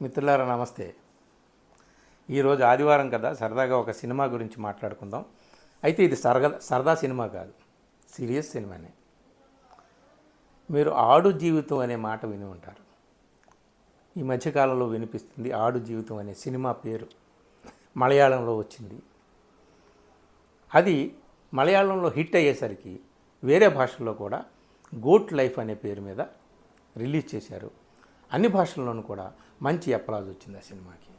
మిత్రులారా నమస్తే. ఈరోజు ఆదివారం కదా, సరదాగా ఒక సినిమా గురించి మాట్లాడుకుందాం. అయితే ఇది సరదా సినిమా కాదు, సీరియస్ సినిమానే. మీరు ఆడు జీవితం అనే మాట విని ఉంటారు. ఈ మధ్యకాలంలో వినిపిస్తుంది ఆడు జీవితం అనే సినిమా పేరు. మలయాళంలో వచ్చింది. అది మలయాళంలో హిట్ అయ్యేసరికి వేరే భాషల్లో కూడా గోట్ లైఫ్ అనే పేరు మీద రిలీజ్ చేశారు. అన్ని భాషల్లోనూ కూడా మంచి అప్లాజ్ వచ్చింది ఆ సినిమాకి.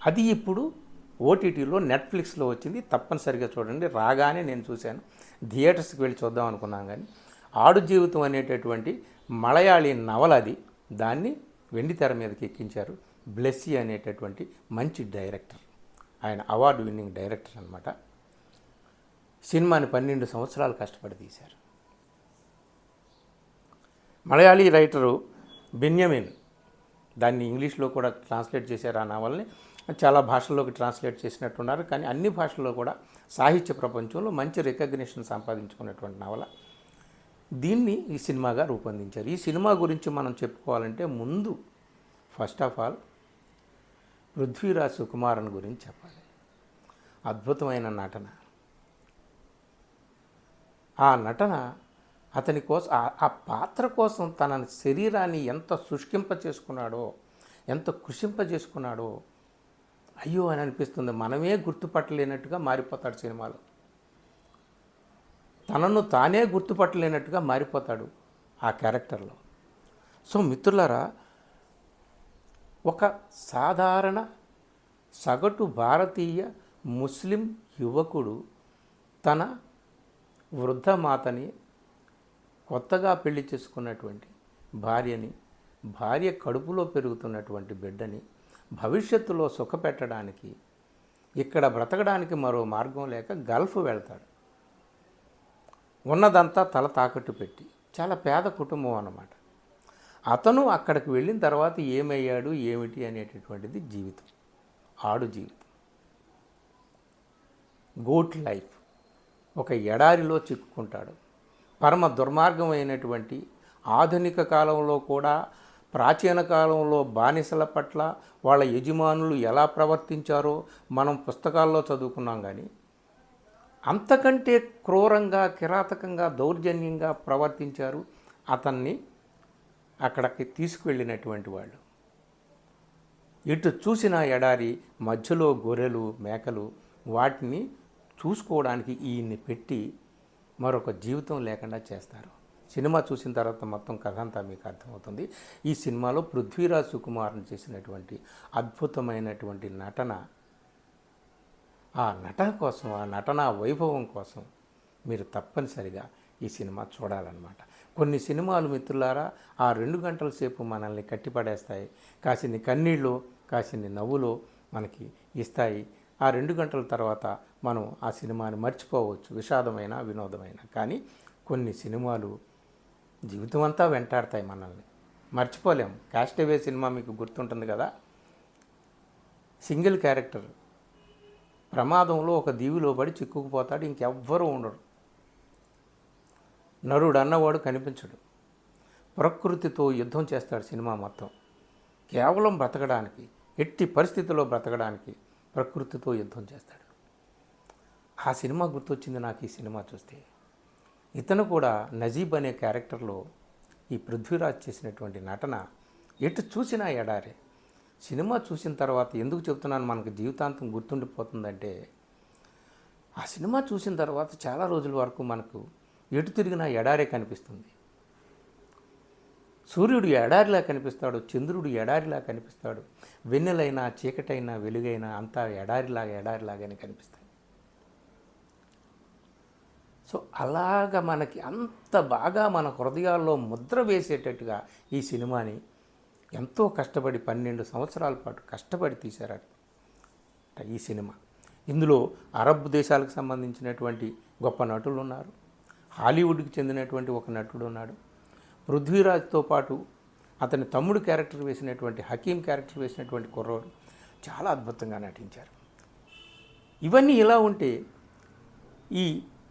అది ఇప్పుడు ఓటీటీలో నెట్ఫ్లిక్స్లో వచ్చింది. తప్పనిసరిగా చూడండి. రాగానే నేను చూశాను. థియేటర్స్కి వెళ్ళి చూద్దాం అనుకున్నాను, కానీ ఆడు జీవితం అనేటటువంటి మలయాళీ నవల అది. దాన్ని వెండి తెర మీదకి ఎక్కించారు. బ్లెస్సీ అనేటటువంటి మంచి డైరెక్టర్, ఆయన అవార్డు విన్నింగ్ డైరెక్టర్ అనమాట. సినిమాని 12 సంవత్సరాలు కష్టపడి తీశారు. మలయాళీ రైటరు బెన్యామిన్ దాన్ని ఇంగ్లీష్లో కూడా ట్రాన్స్లేట్ చేశారు. ఆ నవల్ని చాలా భాషల్లోకి ట్రాన్స్లేట్ చేసినట్టున్నారు. కానీ అన్ని భాషల్లో కూడా సాహిత్య ప్రపంచంలో మంచి రికగ్నిషన్ సంపాదించుకున్నటువంటి నవల. దీన్ని ఈ సినిమాగా రూపొందించారు. ఈ సినిమా గురించి మనం చెప్పుకోవాలంటే ముందు first of all Prithviraj Sukumaran గురించి చెప్పాలి. అద్భుతమైన నటన. ఆ నటన అతని కోసం, ఆ పాత్ర కోసం తన శరీరాన్ని ఎంత శుష్కింప చేసుకున్నాడో, ఎంత కృషింపజేసుకున్నాడో అయ్యో అని అనిపిస్తుంది. మనమే గుర్తుపట్టలేనట్టుగా మారిపోతాడు సినిమాలో. తనను తానే గుర్తుపట్టలేనట్టుగా మారిపోతాడు ఆ క్యారెక్టర్లో. సో మిత్రులారా, ఒక సాధారణ సగటు భారతీయ ముస్లిం యువకుడు తన వృద్ధమాతని, కొత్తగా పెళ్లి చేసుకున్నటువంటి భార్యని, భార్య కడుపులో పెరుగుతున్నటువంటి బిడ్డని భవిష్యత్తులో సుఖపెట్టడానికి, ఇక్కడ బ్రతకడానికి మరో మార్గం లేక గల్ఫ్ వెళ్తాడు. ఉన్నదంతా తల తాకట్టు పెట్టి. చాలా పేద కుటుంబం అన్నమాట. అతను అక్కడికి వెళ్ళిన తర్వాత ఏమయ్యాడు ఏమిటి అనేటటువంటిది జీవితం, ఆడు జీవితం. Goat life. ఒక ఎడారిలో చిక్కుకుంటాడు. పరమ దుర్మార్గమైనటువంటి, ఆధునిక కాలంలో కూడా ప్రాచీన కాలంలో బానిసల పట్ల వాళ్ళ యజమానులు ఎలా ప్రవర్తించారో మనం పుస్తకాల్లో చదువుకున్నాం. కానీ అంతకంటే క్రూరంగా, కిరాతకంగా, దౌర్జన్యంగా ప్రవర్తించారు అతన్ని అక్కడికి తీసుకువెళ్ళినటువంటి వాళ్ళు. ఇటు చూసిన ఎడారి, మధ్యలో గొర్రెలు, మేకలు, వాటిని చూసుకోవడానికి ఈయన్ని పెట్టి మరొక జీవితం లేకుండా చేస్తారు. సినిమా చూసిన తర్వాత మొత్తం కథ అంతా మీకు అర్థమవుతుంది. ఈ సినిమాలో పృథ్వీరాజ్ సుకుమారన్ చేసినటువంటి అద్భుతమైనటువంటి నటన, ఆ నటన కోసం, ఆ నటనా వైభవం కోసం మీరు తప్పనిసరిగా ఈ సినిమా చూడాలన్నమాట. కొన్ని సినిమాలు మిత్రులారా ఆ 2 గంటల సేపు మనల్ని కట్టిపడేస్తాయి. కాసిన్ని కన్నీళ్ళు, కాసిన్ని నవ్వులు మనకి ఇస్తాయి. ఆ 2 గంటల తర్వాత మనం ఆ సినిమాని మర్చిపోవచ్చు, విషాదమైన, వినోదమైన. కానీ కొన్ని సినిమాలు జీవితం అంతా వెంటాడతాయి మనల్ని, మర్చిపోలేం. క్యాస్టవే సినిమా మీకు గుర్తుంటుంది కదా. సింగిల్ క్యారెక్టర్ ప్రమాదంలో ఒక దీవిలో పడి చిక్కుకుపోతాడు. ఇంకెవ్వరూ ఉండరు. నరుడు అన్నవాడు కనిపించడు. ప్రకృతితో యుద్ధం చేస్తాడు సినిమా మొత్తం. కేవలం బ్రతకడానికి, ఎట్టి పరిస్థితుల్లో బ్రతకడానికి ప్రకృతితో యుద్ధం చేస్తాడు. ఆ సినిమా గుర్తొచ్చింది నాకు ఈ సినిమా చూస్తే. ఇతను కూడా నజీబ్ అనే క్యారెక్టర్లో ఈ పృథ్వీరాజ్ చేసినటువంటి నటన ఎటు చూసినా ఎడారే. సినిమా చూసిన తర్వాత ఎందుకు చెప్తున్నాను మనకు జీవితాంతం గుర్తుండిపోతుందంటే, ఆ సినిమా చూసిన తర్వాత చాలా రోజుల వరకు మనకు ఎటు తిరిగినా ఎడారే కనిపిస్తుంది. సూర్యుడు ఎడారిలా కనిపిస్తాడు, చంద్రుడు ఎడారిలా కనిపిస్తాడు, వెన్నెలైనా చీకటైనా వెలుగైనా అంతా ఎడారిలాగానే కనిపిస్తాయి. సో అలాగా మనకి అంత బాగా మన హృదయాల్లో ముద్ర వేసేటట్టుగా ఈ సినిమాని ఎంతో కష్టపడి 12 సంవత్సరాల పాటు కష్టపడి తీశారట ఈ సినిమా. ఇందులో అరబ్ దేశాలకు సంబంధించినటువంటి గొప్ప నటులు ఉన్నారు. హాలీవుడ్కి చెందినటువంటి ఒక నటుడు ఉన్నాడు. పృథ్వీరాజ్తో పాటు అతని తమ్ముడు క్యారెక్టర్ వేసినటువంటి హకీం క్యారెక్టర్ వేసినటువంటి కుర్రోడు చాలా అద్భుతంగా నటించారు. ఇవన్నీ ఇలా ఉంటే ఈ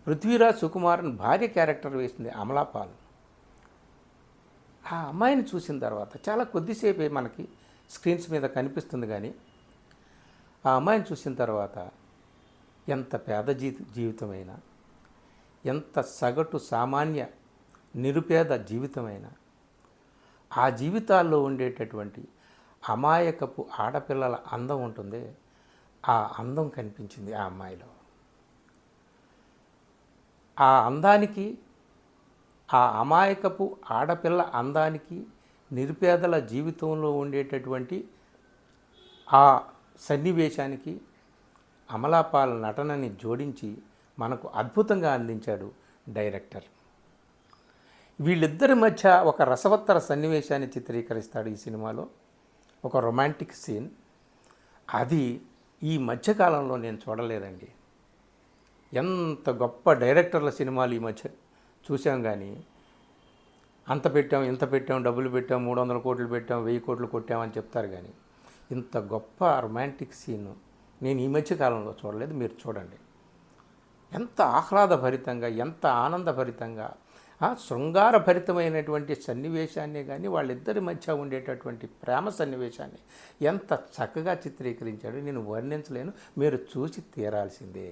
పృథ్వీరాజ్ సుకుమారన్ భార్య క్యారెక్టర్ వేసింది అమలాపాల్. ఆ అమ్మాయిని చూసిన తర్వాత చాలా కొద్దిసేపే మనకి స్క్రీన్స్ మీద కనిపిస్తుంది. కానీ ఆ అమ్మాయిని చూసిన తర్వాత ఎంత పేద జీవితమైనా, ఎంత సగటు సామాన్య నిరుపేద జీవితమైనా, ఆ జీవితాల్లో ఉండేటటువంటి అమాయకపు ఆడపిల్లల అందం ఉంటుంది, ఆ అందం కనిపించింది ఆ అమ్మాయిలో. ఆ అందానికి, ఆ అమాయకపు ఆడపిల్ల అందానికి, నిరుపేదల జీవితంలో ఉండేటటువంటి ఆ సన్నివేశానికి అమలాపాల్ నటనని జోడించి మనకు అద్భుతంగా అందించాడు డైరెక్టర్. వీళ్ళిద్దరి మధ్య ఒక రసవత్తర సన్నివేశాన్ని చిత్రీకరిస్తాడు ఈ సినిమాలో, ఒక రొమాంటిక్ సీన్. అది ఈ మధ్యకాలంలో నేను చూడలేదండి. ఎంత గొప్ప డైరెక్టర్ల సినిమాలు ఈ మధ్య చూసాం. కానీ అంత పెట్టాం, ఇంత పెట్టాం, డబ్బులు పెట్టాం, 300 కోట్లు పెట్టాం, 1000 కోట్లు కొట్టామని చెప్తారు. కానీ ఇంత గొప్ప రొమాంటిక్ సీన్ నేను ఈ మధ్య కాలంలో చూడలేదు. మీరు చూడండి. ఎంత ఆహ్లాదభరితంగా, ఎంత ఆనందభరితంగా, శృంగారభరితమైనటువంటి సన్నివేశాన్ని కానీ, వాళ్ళిద్దరి మధ్య ఉండేటటువంటి ప్రేమ సన్నివేశాన్ని ఎంత చక్కగా చిత్రీకరించాడు, నేను వర్ణించలేను, మీరు చూసి తీరాల్సిందే.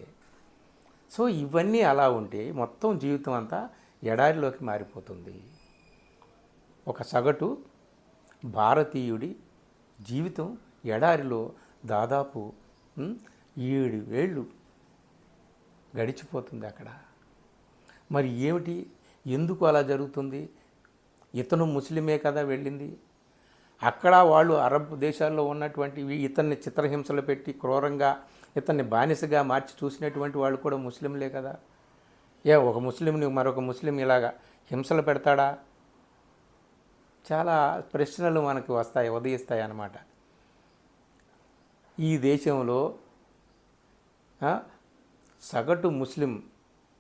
సో ఇవన్నీ అలా ఉంటే మొత్తం జీవితం అంతా ఎడారిలోకి మారిపోతుంది. ఒక సగటు భారతీయుడి జీవితం ఎడారిలో దాదాపు 7 ఏళ్ళు గడిచిపోతుంది అక్కడ. మరి ఏమిటి, ఎందుకు అలా జరుగుతుంది? ఇతను ముస్లిమే కదా వెళ్ళింది. అక్కడ వాళ్ళు అరబ్ దేశాల్లో ఉన్నటువంటి ఇతన్ని చిత్రహింసలు పెట్టి క్రూరంగా ఇతన్ని బానిసగా మార్చి చూసినటువంటి వాళ్ళు కూడా ముస్లింలే కదా. ఒక ముస్లింని మరొక ముస్లిం ఇలాగా హింసలు పెడతాడా? చాలా ప్రశ్నలు మనకు ఉదయిస్తాయి అన్నమాట. ఈ దేశంలో సగటు ముస్లిం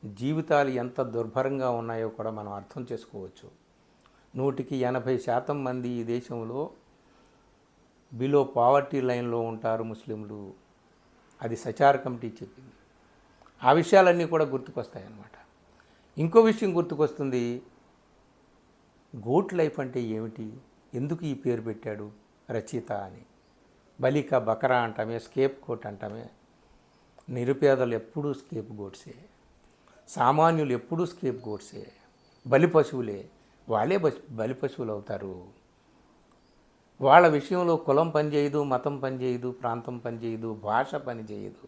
జీవితాలు ఎంత దుర్భరంగా ఉన్నాయో కూడా మనం అర్థం చేసుకోవచ్చు. 180% మంది ఈ దేశంలో బిలో పావర్టీ లైన్లో ఉంటారు ముస్లింలు. అది సచార్ కమిటీ చెప్పింది. ఆ విషయాలన్నీ కూడా గుర్తుకొస్తాయి అన్నమాట. ఇంకో విషయం గుర్తుకొస్తుంది. గోట్ లైఫ్ అంటే ఏమిటి, ఎందుకు ఈ పేరు పెట్టాడు రచయిత అని. బలిక బకరా అంటామే, స్కేప్ గోట్ అంటామే. నిరుపేదలు ఎప్పుడూ స్కేప్ గోట్సే, సామాన్యులు ఎప్పుడూ స్కేప్ గోట్సే, బలి పశువులే. వాళ్ళే బలి పశువులు అవుతారు. వాళ్ళ విషయంలో కులం పనిచేయదు, మతం పనిచేయదు, ప్రాంతం పనిచేయదు, భాష పనిచేయదు,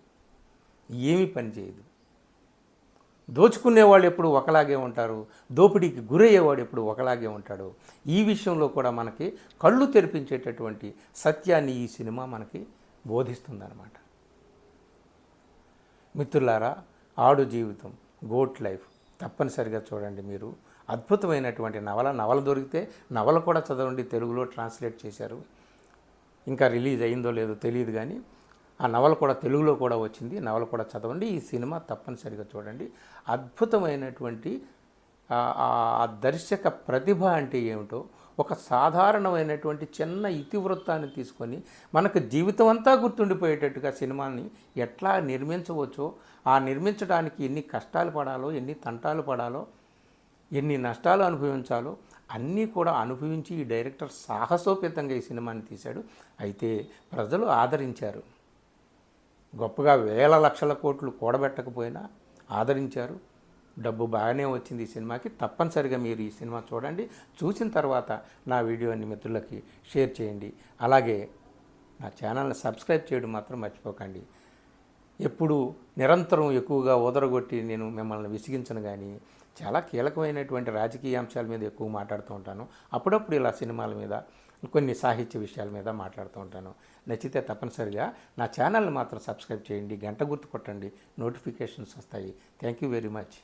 ఏమీ పనిచేయదు. దోచుకునేవాళ్ళు ఎప్పుడు ఒకలాగే ఉంటారు, దోపిడీకి గురయ్యేవాడు ఎప్పుడు ఒకలాగే ఉంటాడు. ఈ విషయంలో కూడా మనకి కళ్ళు తెరిపించేటటువంటి సత్యాన్ని ఈ సినిమా మనకి బోధిస్తుందన్నమాట. మిత్రులారా, ఆడు జీవితం, గోట్ లైఫ్ తప్పనిసరిగా చూడండి. మీరు అద్భుతమైనటువంటి నవల దొరికితే నవల కూడా చదవండి. తెలుగులో ట్రాన్స్లేట్ చేశారు. ఇంకా రిలీజ్ అయిందో లేదో తెలియదు, కానీ ఆ నవల కూడా తెలుగులో కూడా వచ్చింది. నవల కూడా చదవండి. ఈ సినిమా తప్పనిసరిగా చూడండి. అద్భుతమైనటువంటి ఆ దర్శక ప్రతిభ అంటే ఏమిటో, ఒక సాధారణమైనటువంటి చిన్న ఇతివృత్తాన్ని తీసుకొని మనకు జీవితం అంతా గుర్తుండిపోయేటట్టుగా సినిమాని ఎట్లా నిర్మించవచ్చో, ఆ నిర్మించడానికి ఎన్ని కష్టాలు పడాలో, ఎన్ని తంటాలు పడాలో, ఎన్ని నష్టాలు అనుభవించాలో అన్నీ కూడా అనుభవించి ఈ డైరెక్టర్ సాహసోపేతంగా ఈ సినిమాని తీశాడు. అయితే ప్రజలు ఆదరించారు. గొప్పగా వేల లక్షల కోట్లు కూడబెట్టకపోయినా ఆదరించారు. డబ్బు బాగానే వచ్చింది ఈ సినిమాకి. తప్పనిసరిగా మీరు ఈ సినిమా చూడండి. చూసిన తర్వాత నా వీడియోని మిత్రులకి షేర్ చేయండి. అలాగే నా ఛానల్ని సబ్స్క్రైబ్ చేయడం మాత్రం మర్చిపోకండి. ఎప్పుడు నిరంతరం ఎక్కువగా ఓదరగొట్టి నేను మిమ్మల్ని విసిగించను, కానీ చాలా కీలకమైనటువంటి రాజకీయ అంశాల మీద ఎక్కువ మాట్లాడుతూ ఉంటాను. అప్పుడప్పుడు ఇలా సినిమాల మీద, కొన్ని సాహిత్య విషయాల మీద మాట్లాడుతూ ఉంటాను. నచ్చితే తప్పనిసరిగా నా ఛానల్ని మాత్రం సబ్స్క్రైబ్ చేయండి, గంట గుర్తు కొట్టండి, నోటిఫికేషన్స్ వస్తాయి. Thank you very much.